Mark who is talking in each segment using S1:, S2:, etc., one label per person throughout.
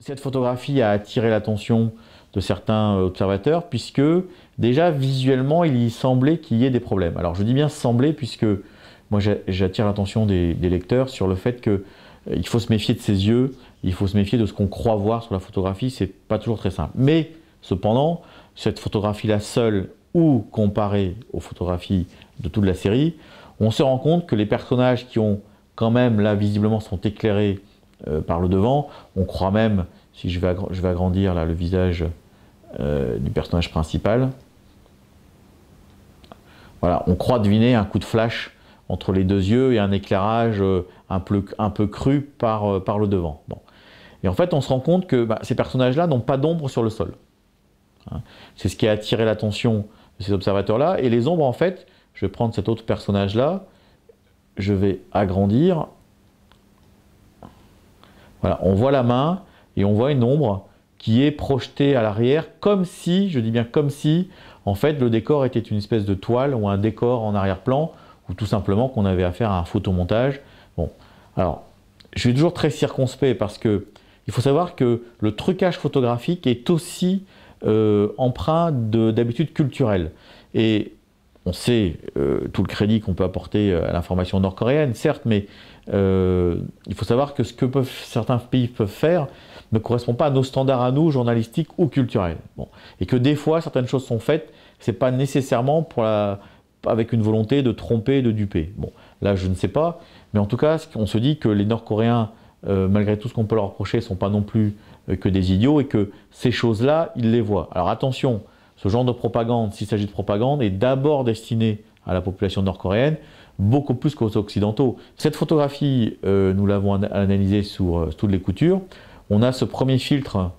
S1: Cette photographie a attiré l'attention de certains observateurs puisque déjà visuellement il semblait qu'il y ait des problèmes. Alors je dis bien semblait puisque moi j'attire l'attention des lecteurs sur le fait qu'il faut se méfier de ses yeux, il faut se méfier de ce qu'on croit voir sur la photographie, c'est pas toujours très simple. Mais cependant, cette photographie-là seule ou comparée aux photographies de toute la série, on se rend compte que les personnages qui ont quand même là visiblement sont éclairés par le devant, on croit même, si je vais agrandir là le visage du personnage principal, voilà, on croit deviner un coup de flash entre les deux yeux et un éclairage un peu cru par le devant. Bon. Et en fait, on se rend compte que ces personnages-là n'ont pas d'ombre sur le sol. Hein. C'est ce qui a attiré l'attention de ces observateurs-là. Et les ombres, en fait, je vais prendre cet autre personnage-là, je vais agrandir. Voilà, on voit la main et on voit une ombre qui est projetée à l'arrière, comme si, je dis bien comme si, en fait, le décor était une espèce de toile ou un décor en arrière-plan, ou tout simplement qu'on avait affaire à un photomontage. Bon, alors, je suis toujours très circonspect parce que il faut savoir que le trucage photographique est aussi empreint d'habitudes culturelles. Et on sait tout le crédit qu'on peut apporter à l'information nord-coréenne, certes, mais il faut savoir que ce que certains pays peuvent faire ne correspond pas à nos standards à nous, journalistiques ou culturels. Bon. Et que des fois, certaines choses sont faites, c'est pas nécessairement avec une volonté de tromper, de duper. Bon, là, je ne sais pas, mais en tout cas, on se dit que les Nord-Coréens, malgré tout ce qu'on peut leur reprocher, ne sont pas non plus que des idiots et que ces choses-là, ils les voient. Alors attention, ce genre de propagande, s'il s'agit de propagande, est d'abord destiné à la population nord-coréenne, beaucoup plus qu'aux occidentaux. Cette photographie, nous l'avons analysée sous toutes les coutures. On a ce premier filtre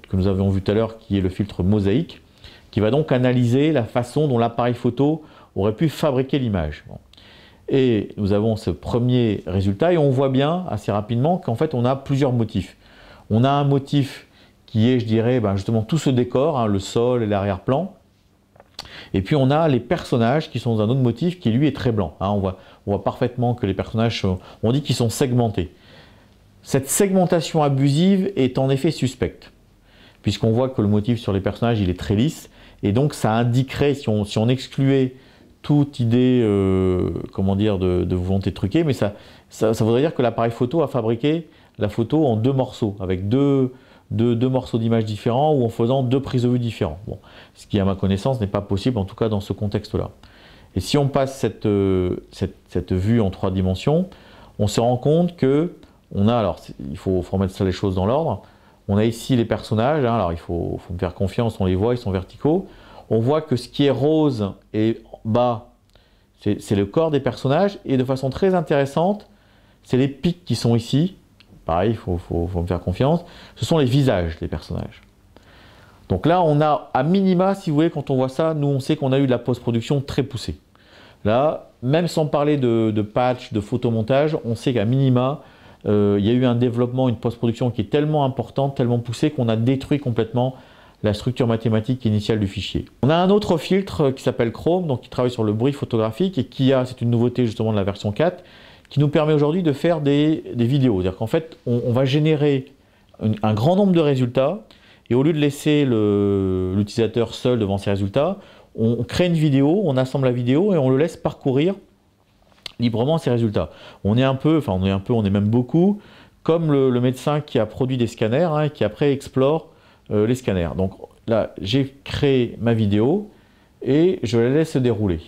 S1: que nous avions vu tout à l'heure, qui est le filtre mosaïque, qui va donc analyser la façon dont l'appareil photo aurait pu fabriquer l'image. Bon. Et nous avons ce premier résultat et on voit bien assez rapidement qu'en fait on a plusieurs motifs. On a un motif qui est, je dirais, justement tout ce décor, hein, le sol et l'arrière-plan. Et puis on a les personnages qui sont dans un autre motif qui lui est très blanc. Hein, on voit parfaitement que les personnages, on dit qu'ils sont segmentés. Cette segmentation abusive est en effet suspecte, puisqu'on voit que le motif sur les personnages il est très lisse, et donc ça indiquerait, si on excluait toute idée comment dire, de volonté truquée, mais ça voudrait dire que l'appareil photo a fabriqué la photo en deux morceaux, avec deux morceaux d'image différents ou en faisant deux prises de vue différentes. Bon, ce qui, à ma connaissance, n'est pas possible, en tout cas dans ce contexte-là. Et si on passe cette vue en 3 dimensions, on se rend compte que on a, alors il faut remettre ça les choses dans l'ordre, on a ici les personnages, hein, alors il faut me faire confiance, on les voit, ils sont verticaux. On voit que ce qui est rose et bas, c'est le corps des personnages, et de façon très intéressante, c'est les pics qui sont ici. Pareil, il faut me faire confiance. Ce sont les visages des personnages. Donc là, on a à minima, si vous voulez, quand on voit ça, nous on sait qu'on a eu de la post-production très poussée. Là, même sans parler de patch, de photomontage, on sait qu'à minima, il y a eu un développement, une post-production qui est tellement importante, tellement poussée qu'on a détruit complètement la structure mathématique initiale du fichier. On a un autre filtre qui s'appelle Chrome, donc qui travaille sur le bruit photographique et qui a, c'est une nouveauté justement de la version 4, qui nous permet aujourd'hui de faire des vidéos. C'est-à-dire qu'en fait, on va générer un grand nombre de résultats et au lieu de laisser l'utilisateur seul devant ces résultats, on crée une vidéo, on assemble la vidéo et on le laisse parcourir librement ces résultats. On est même beaucoup comme le médecin qui a produit des scanners hein, et qui après explore les scanners. Donc là, j'ai créé ma vidéo et je la laisse se dérouler.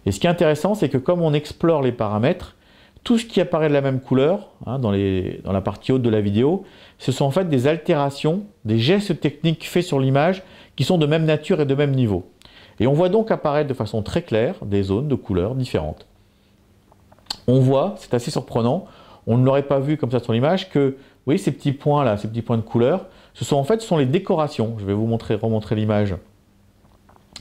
S1: Et ce qui est intéressant, c'est que comme on explore les paramètres, tout ce qui apparaît de la même couleur hein, dans la partie haute de la vidéo, ce sont en fait des altérations, des gestes techniques faits sur l'image qui sont de même nature et de même niveau. Et on voit donc apparaître de façon très claire des zones de couleurs différentes. On voit, c'est assez surprenant, on ne l'aurait pas vu comme ça sur l'image, que vous voyez ces petits points là, ces petits points de couleur, ce sont les décorations. Je vais vous remontrer l'image.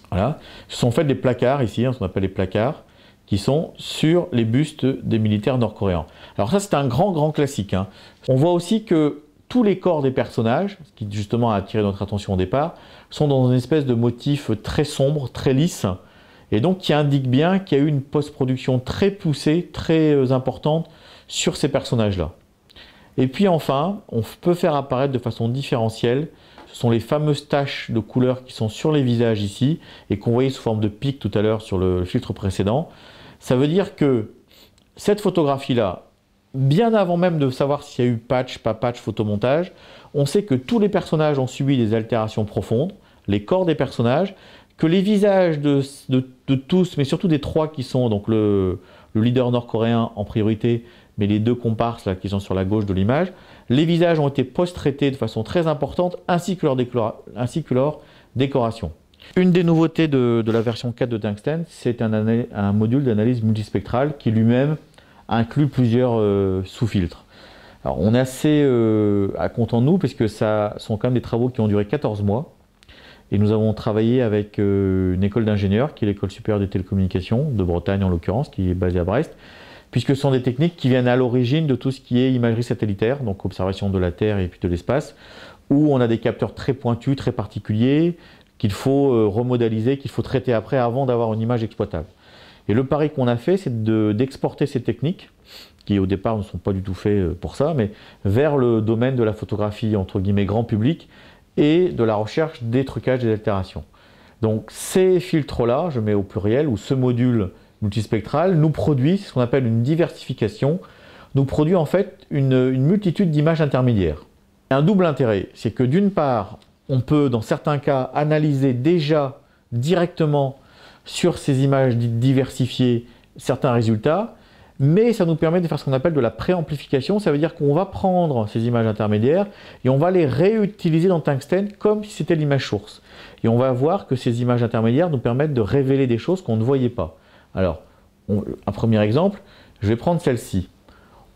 S1: Voilà. Ce sont en fait des placards ici, hein, ce qu'on appelle les placards, qui sont sur les bustes des militaires nord-coréens. Alors ça c'est un grand classique. Hein. On voit aussi que tous les corps des personnages, ce qui justement a attiré notre attention au départ, sont dans une espèce de motif très sombre, très lisse, et donc qui indique bien qu'il y a eu une post-production très poussée, très importante sur ces personnages-là. Et puis enfin, on peut faire apparaître de façon différentielle, ce sont les fameuses taches de couleur qui sont sur les visages ici, et qu'on voyait sous forme de pic tout à l'heure sur le filtre précédent. Ça veut dire que cette photographie-là, bien avant même de savoir s'il y a eu patch, pas patch, photomontage, on sait que tous les personnages ont subi des altérations profondes, les corps des personnages, que les visages de tous, mais surtout des trois qui sont, donc le leader nord-coréen en priorité, mais les deux comparses là, qui sont sur la gauche de l'image, les visages ont été post-traités de façon très importante, ainsi que leur décoration. Une des nouveautés de la version 4 de Tungsten, c'est un module d'analyse multispectrale qui lui-même inclut plusieurs sous-filtres. Alors on est assez content de nous, parce que ça sont quand même des travaux qui ont duré 14 mois. Et nous avons travaillé avec une école d'ingénieurs, qui est l'école supérieure des télécommunications, de Bretagne en l'occurrence, qui est basée à Brest, puisque ce sont des techniques qui viennent à l'origine de tout ce qui est imagerie satellitaire, donc observation de la Terre et puis de l'espace, où on a des capteurs très pointus, très particuliers, qu'il faut remodéliser, qu'il faut traiter après avant d'avoir une image exploitable. Et le pari qu'on a fait, c'est d'exporter ces techniques, qui au départ ne sont pas du tout faits pour ça, mais vers le domaine de la photographie, entre guillemets, grand public, et de la recherche des trucages des altérations. Donc ces filtres-là, je mets au pluriel, ou ce module multispectral, nous produit ce qu'on appelle une diversification, nous produit en fait une multitude d'images intermédiaires. Un double intérêt, c'est que d'une part, on peut dans certains cas analyser déjà directement sur ces images diversifiées certains résultats, mais ça nous permet de faire ce qu'on appelle de la préamplification. Ça veut dire qu'on va prendre ces images intermédiaires et on va les réutiliser dans Tungsten comme si c'était l'image source. Et on va voir que ces images intermédiaires nous permettent de révéler des choses qu'on ne voyait pas. Alors, un premier exemple, je vais prendre celle-ci.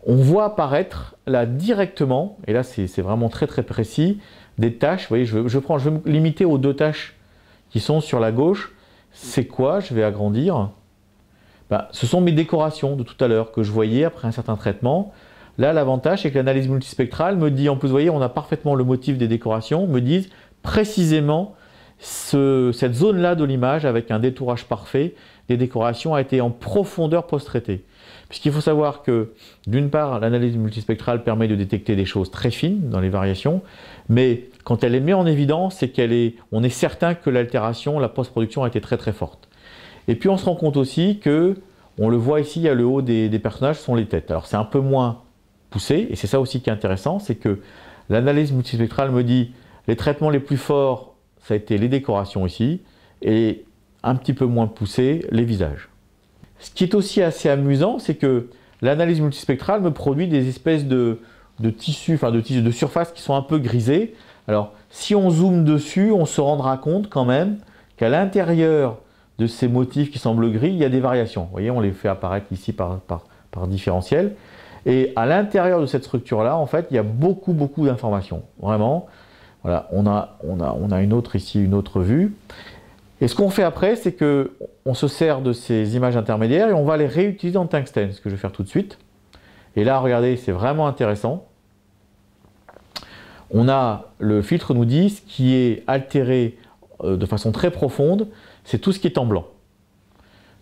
S1: On voit apparaître là directement, et là c'est vraiment très précis, des taches. Vous voyez, je vais me limiter aux deux taches qui sont sur la gauche. C'est quoi? Je vais agrandir. Ce sont mes décorations de tout à l'heure que je voyais après un certain traitement. Là, l'avantage, c'est que l'analyse multispectrale me dit, en plus, vous voyez, on a parfaitement le motif des décorations, me disent précisément cette zone-là de l'image avec un détourage parfait des décorations a été en profondeur post-traitée. Puisqu'il faut savoir que, d'une part, l'analyse multispectrale permet de détecter des choses très fines dans les variations, mais quand elle les met en évidence, c'est on est certain que l'altération, la post-production a été très forte. Et puis on se rend compte aussi que, on le voit ici, il y a le haut des personnages, sont les têtes. Alors c'est un peu moins poussé, et c'est ça aussi qui est intéressant, c'est que l'analyse multispectrale me dit les traitements les plus forts, ça a été les décorations ici, et un petit peu moins poussé, les visages. Ce qui est aussi assez amusant, c'est que l'analyse multispectrale me produit des espèces de tissus, de surfaces qui sont un peu grisées. Alors si on zoome dessus, on se rendra compte quand même qu'à l'intérieur de ces motifs qui semblent gris, il y a des variations. Vous voyez, on les fait apparaître ici par différentiel. Et à l'intérieur de cette structure-là, en fait, il y a beaucoup d'informations. Vraiment, voilà, on a une autre ici, une autre vue. Et ce qu'on fait après, c'est qu'on se sert de ces images intermédiaires et on va les réutiliser en Tungsten, ce que je vais faire tout de suite. Et là, regardez, c'est vraiment intéressant. Le filtre nous dit ce qui est altéré de façon très profonde, c'est tout ce qui est en blanc.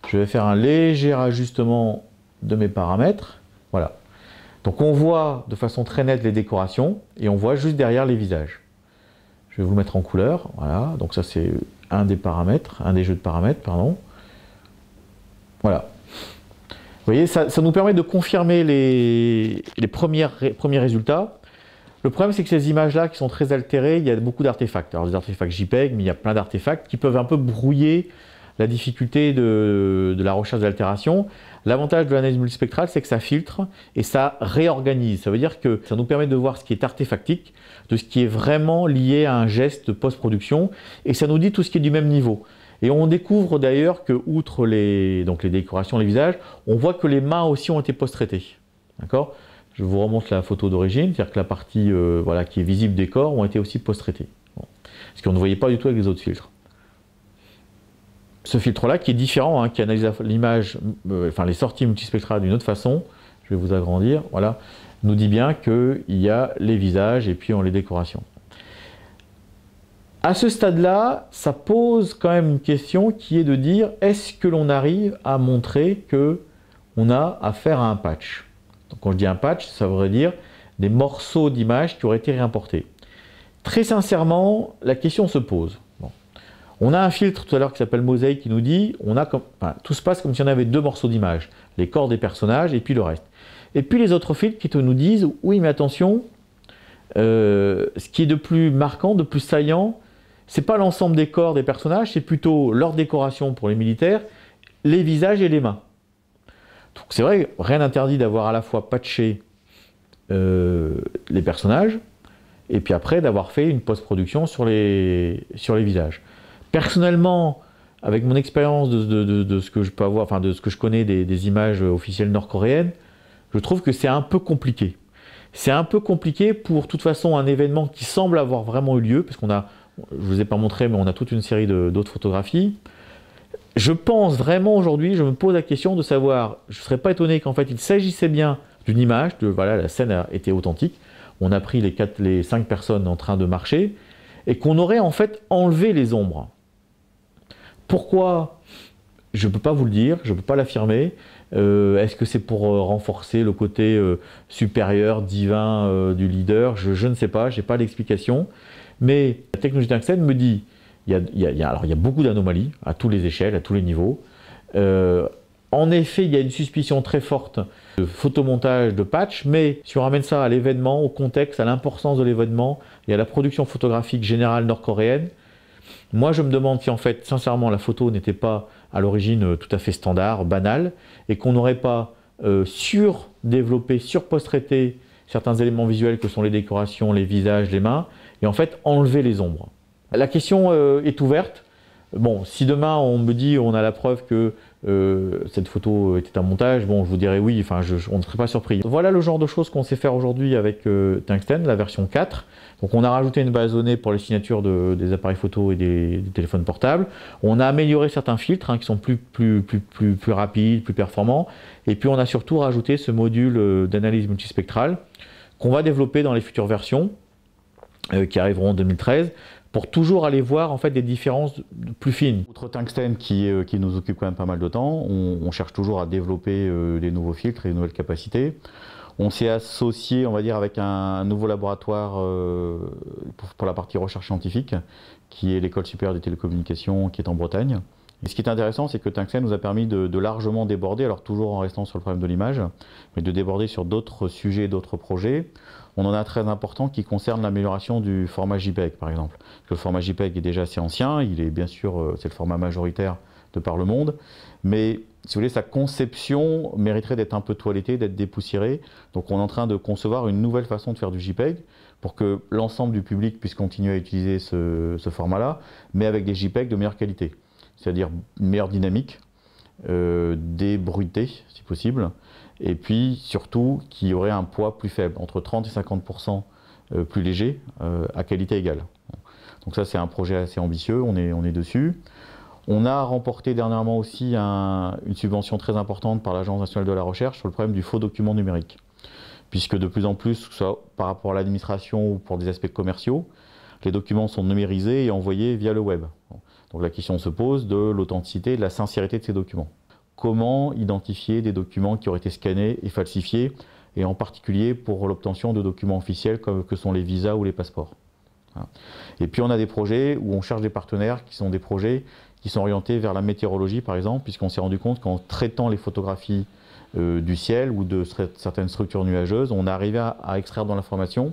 S1: Je vais faire un léger ajustement de mes paramètres. Voilà. Donc on voit de façon très nette les décorations et on voit juste derrière les visages. Je vais vous le mettre en couleur. Voilà. Donc ça c'est un des paramètres, un des jeux de paramètres, pardon. Voilà. Vous voyez, ça nous permet de confirmer les premiers résultats. Le problème, c'est que ces images-là qui sont très altérées, il y a beaucoup d'artefacts. Alors des artefacts JPEG, mais il y a plein d'artefacts qui peuvent un peu brouiller la difficulté de la recherche d'altération. L'avantage de l'analyse multispectrale, c'est que ça filtre et ça réorganise. Ça veut dire que ça nous permet de voir ce qui est artefactique, de ce qui est vraiment lié à un geste de post-production, et ça nous dit tout ce qui est du même niveau. Et on découvre d'ailleurs que, outre les décorations, les visages, on voit que les mains aussi ont été post-traitées. D'accord ? Je vous remonte la photo d'origine, c'est-à-dire que la partie qui est visible des corps ont été aussi post-traitées. Bon. Ce qu'on ne voyait pas du tout avec les autres filtres. Ce filtre-là, qui est différent, qui analyse l'image, les sorties multispectrales d'une autre façon, je vais vous agrandir, voilà, nous dit bien qu'il y a les visages et puis les décorations. À ce stade-là, ça pose quand même une question qui est de dire, est-ce que l'on arrive à montrer qu'on a affaire à un patch? Donc quand je dis un patch, ça voudrait dire, des morceaux d'images qui auraient été réimportés. Très sincèrement, la question se pose. Bon. On a un filtre tout à l'heure qui s'appelle Mosaic qui nous dit tout se passe comme si on avait deux morceaux d'images, les corps des personnages et puis le reste. Et puis les autres filtres qui nous disent oui mais attention, ce qui est de plus marquant, de plus saillant, c'est pas l'ensemble des corps des personnages, c'est plutôt leur décoration pour les militaires, les visages et les mains. Donc c'est vrai, rien n'interdit d'avoir à la fois patché les personnages, et puis après d'avoir fait une post-production sur les visages. Personnellement, avec mon expérience de ce que je peux avoir, enfin de ce que je connais des images officielles nord-coréennes, je trouve que c'est un peu compliqué. C'est un peu compliqué pour, de toute façon, un événement qui semble avoir vraiment eu lieu, parce qu'on a, je ne vous ai pas montré, mais on a toute une série d'autres photographies. Je pense vraiment aujourd'hui, je me pose la question de savoir, je ne serais pas étonné qu'en fait il s'agissait bien d'une image, voilà, la scène a été authentique, on a pris les 5 personnes en train de marcher, et qu'on aurait en fait enlevé les ombres. Pourquoi? Je ne peux pas vous le dire, je ne peux pas l'affirmer. Est-ce que c'est pour renforcer le côté supérieur, divin du leader? Je ne sais pas, je n'ai pas d'explication. Mais la technologie tungstène me dit, alors, il y a beaucoup d'anomalies à tous les échelles, à tous les niveaux. En effet, il y a une suspicion très forte de photomontage, de patch, mais si on ramène ça à l'événement, au contexte, à l'importance de l'événement et à la production photographique générale nord-coréenne, moi je me demande si en fait, sincèrement, la photo n'était pas à l'origine tout à fait standard, banale, et qu'on n'aurait pas surdéveloppé, surpost-traité certains éléments visuels que sont les décorations, les visages, les mains, et en fait enlever les ombres. La question est ouverte. Bon, si demain on me dit, on a la preuve que cette photo était un montage, bon, je vous dirais oui, enfin, on ne serait pas surpris. Voilà le genre de choses qu'on sait faire aujourd'hui avec Tungsten, la version 4. Donc on a rajouté une base de données pour les signatures des appareils photo et des téléphones portables. On a amélioré certains filtres qui sont plus rapides, plus performants. Et puis on a surtout rajouté ce module d'analyse multispectrale qu'on va développer dans les futures versions qui arriveront en 2013. Pour toujours aller voir en fait des différences plus fines. Outre Tungsten qui nous occupe quand même pas mal de temps, on cherche toujours à développer des nouveaux filtres et de nouvelles capacités. On s'est associé, on va dire, avec un nouveau laboratoire pour la partie recherche scientifique, qui est l'École supérieure des télécommunications, qui est en Bretagne. Et ce qui est intéressant, c'est que Tungsten nous a permis de largement déborder, alors toujours en restant sur le problème de l'image, mais de déborder sur d'autres sujets, d'autres projets. On en a un très important qui concerne l'amélioration du format JPEG, par exemple. Parce que le format JPEG est déjà assez ancien, il est bien sûr, c'est le format majoritaire de par le monde, mais si vous voulez, sa conception mériterait d'être un peu toilettée, d'être dépoussiérée. Donc on est en train de concevoir une nouvelle façon de faire du JPEG pour que l'ensemble du public puisse continuer à utiliser ce format-là, mais avec des JPEG de meilleure qualité. C'est-à-dire une meilleure dynamique, des bruités si possible, et puis surtout qui aurait un poids plus faible, entre 30 et 50% plus léger, à qualité égale. Donc ça c'est un projet assez ambitieux, on est dessus. On a remporté dernièrement aussi une subvention très importante par l'Agence nationale de la recherche sur le problème du faux document numérique. Puisque de plus en plus, que ce soit par rapport à l'administration ou pour des aspects commerciaux, les documents sont numérisés et envoyés via le web. Donc la question se pose de l'authenticité et de la sincérité de ces documents. Comment identifier des documents qui auraient été scannés et falsifiés, et en particulier pour l'obtention de documents officiels comme que sont les visas ou les passeports. Et puis on a des projets où on cherche des partenaires qui sont des projets qui sont orientés vers la météorologie par exemple, puisqu'on s'est rendu compte qu'en traitant les photographies du ciel ou de certaines structures nuageuses, on arrivait à extraire dans l'information.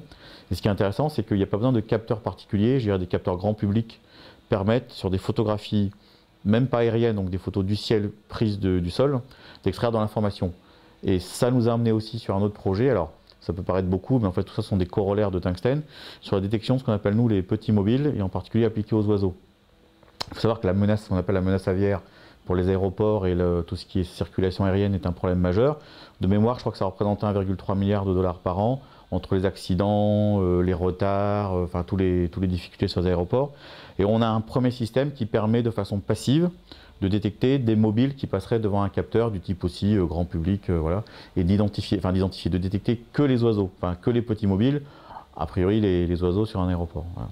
S1: Et ce qui est intéressant, c'est qu'il n'y a pas besoin de capteurs particuliers, je dirais des capteurs grand public permettent sur des photographies, même pas aériennes, donc des photos du ciel prises du sol, d'extraire dans l'information. Et ça nous a amené aussi sur un autre projet, alors ça peut paraître beaucoup, mais en fait tout ça sont des corollaires de tungstène, sur la détection de ce qu'on appelle nous les petits mobiles, et en particulier appliqués aux oiseaux. Il faut savoir que la menace, ce qu'on appelle la menace aviaire pour les aéroports et tout ce qui est circulation aérienne est un problème majeur. De mémoire, je crois que ça représente 1,3 milliard de dollars par an, entre les accidents, les retards, enfin toutes les difficultés sur les aéroports. Et on a un premier système qui permet de façon passive de détecter des mobiles qui passeraient devant un capteur du type aussi grand public, voilà, et de détecter que les oiseaux, enfin que les petits mobiles, a priori les oiseaux sur un aéroport. Voilà.